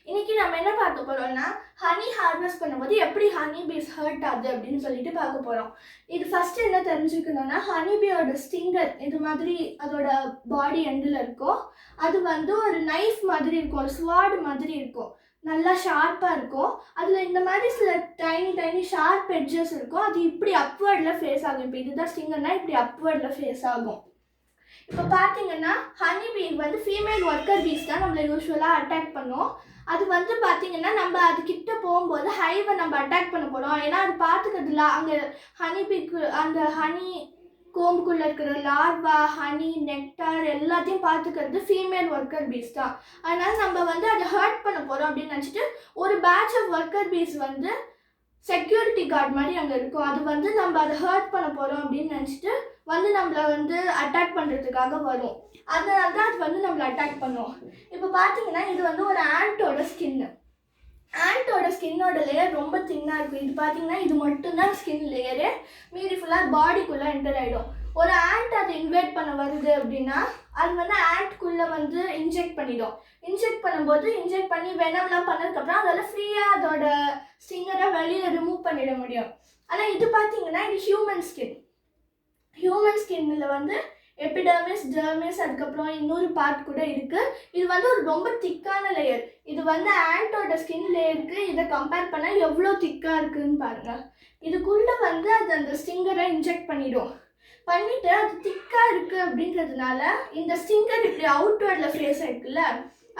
இன்னைக்கு நம்ம என்ன பார்க்க போறோம்னா ஹனி ஹார்வெஸ்ட் பண்ணும்போது எப்படி ஹனி பீஸ் ஹர்ட் ஆகுது அப்படின்னு சொல்லிட்டு பார்க்க போறோம். இது ஃபர்ஸ்ட் என்ன தெரிஞ்சுக்கணும்னா ஹனி பீயோட ஸ்டிங்கர் இது மாதிரி அதோட பாடி எண்டில் இருக்கும். அது வந்து ஒரு நைஃப் மாதிரி இருக்கும், ஒரு ஸ்வார்டு மாதிரி இருக்கும், நல்லா ஷார்ப்பாக இருக்கும். அதில் இந்த மாதிரி சில டைனி டைனி ஷார்ப் எட்ஜஸ் இருக்கும். அது இப்படி அப்வர்டில் ஃபேஸ் ஆகும். இப்போ இதுதான் ஸ்டிங்கர்னா இப்படி அப்வர்டில் ஃபேஸ் ஆகும். இப்போ பார்த்தீங்கன்னா ஹனி பீ வந்து ஃபீமேல் ஒர்க்கர் பீஸ் தான் நம்மளை யூஸ்வலாக அட்டாக் பண்ணும். அது வந்து பார்த்தீங்கன்னா நம்ம அதுக்கிட்ட போகும்போது ஹைவை நம்ம அட்டாக் பண்ண போகிறோம். ஏன்னா அது பார்த்துக்கிறதுல அங்கே ஹனி பீக்கு அந்த ஹனி கோம்புக்குள்ளே இருக்கிற லார்வா, ஹனி, நெக்டார் எல்லாத்தையும் பார்த்துக்கிறது ஃபீமேல் ஒர்க்கர் பீஸ் தான். அதனால் நம்ம வந்து அதை ஹர்ட் பண்ண போகிறோம் அப்படின்னு நினச்சிட்டு ஒரு பேட்ச் ஆஃப் ஒர்க்கர் பீஸ் வந்து செக்யூரிட்டி கார்டு மாதிரி அங்கே இருக்கும். அது வந்து நம்ம அதை ஹர்ட் பண்ண போகிறோம் அப்படின்னு நினச்சிட்டு வந்து நம்மளை வந்து அட்டாக் பண்ணுறதுக்காக வரும். அதனால தான் அது வந்து நம்மளை அட்டாக் பண்ணும். இப்போ பார்த்தீங்கன்னா இது வந்து ஒரு ஆண்டோட ஸ்கின்னு. ஆண்டோட ஸ்கின்னோட லேயர் ரொம்ப தின்னாக இருக்கும். இது பார்த்தீங்கன்னா இது மட்டும்தான் ஸ்கின் லேயரு, மீதி ஃபுல்லாக பாடிக்குள்ளே என்டர் ஆகிடும். ஒரு ஆண்ட் அதை இன்வைட் பண்ண வருது அப்படின்னா அது வந்து ஆண்ட்குள்ளே வந்து இன்ஜெக்ட் பண்ணிடும். இன்ஜெக்ட் பண்ணும்போது இன்ஜெக்ட் பண்ணி வெனம்லாம் பண்ணதுக்கப்புறம் அதால் ஃப்ரீயாக அதோட ஸ்டிங்கரை வெளியில் ரிமூவ் பண்ணிட முடியும். ஆனால் இது பார்த்தீங்கன்னா இது ஹியூமன் ஸ்கின். ஹியூமன் ஸ்கின்னில் வந்து எபிடர்மிஸ், டெர்மிஸ், அதுக்கப்புறம் இன்னொரு பார்ட் கூட இருக்குது. இது வந்து ஒரு ரொம்ப திக்கான லேயர். இது வந்து ஆண்டோட ஸ்கின் லேயருக்கு இதை கம்பேர் பண்ணால் எவ்வளோ திக்காக இருக்குதுன்னு பாருங்கள். இதுக்குள்ளே வந்து அது அந்த ஸ்டிங்கரை இன்ஜெக்ட் பண்ணிவிட்டு அது திக்காக இருக்குது அப்படின்றதுனால இந்த ஸ்டிங்கர் இப்படி அவுட்வர்டில் ஃபேஸ் ஆகிருக்குல்ல,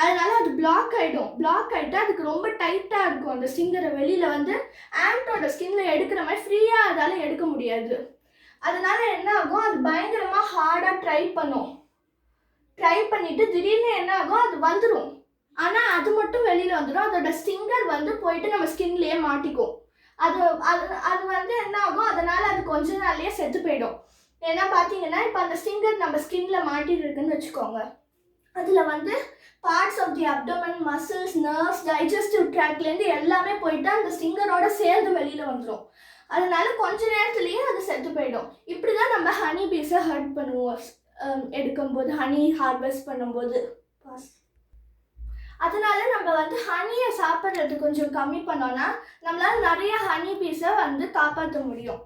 அதனால அது பிளாக் ஆகிடும். பிளாக் ஆகிட்டு அதுக்கு ரொம்ப டைட்டாக இருக்கும். அந்த ஸ்டிங்கரை வெளியில் வந்து ஆண்டோட ஸ்கின்ல எடுக்கிற மாதிரி ஃப்ரீயாக அதால் எடுக்க முடியாது. அதனால என்ன ஆகும், அது பயங்கரமாக ஹார்டாக ட்ரை பண்ணிவிட்டு திடீர்னு என்ன ஆகும், அது வந்துடும். ஆனால் அது மட்டும் வெளியில் வந்துடும். அதோட ஸ்டிங்கர் வந்து போயிட்டு நம்ம ஸ்கின்லேயே மாட்டிக்கும். அது அது அது வந்து என்ன ஆகும், அதனால் அது கொஞ்ச நாள்லேயே செத்து போயிடும். ஏன்னா பார்த்தீங்கன்னா இப்போ அந்த ஸ்டிங்கர் நம்ம ஸ்கின்ல மாட்டிட்டு இருக்குன்னு வச்சுக்கோங்க, அதில் வந்து parts of the abdomen, muscles, nerves, digestive ட்ராக்லேருந்து எல்லாமே போயிட்டு அந்த ஸ்டிங்கரோட சேர்ந்து வெளியில் வந்துடும். அதனால கொஞ்ச நேரத்துலேயே அது செத்து போயிடும். இப்படி தான் நம்ம ஹனி பீஸை ஹர்ட் பண்ணுவோம் எடுக்கும்போது, ஹனி ஹார்வெஸ்ட் பண்ணும்போது. அதனால நம்ம வந்து ஹனியை சாப்பிட்றது கொஞ்சம் கம்மி பண்ணோன்னா நம்மளால் நிறைய ஹனி பீஸை வந்து காப்பாற்ற முடியும்.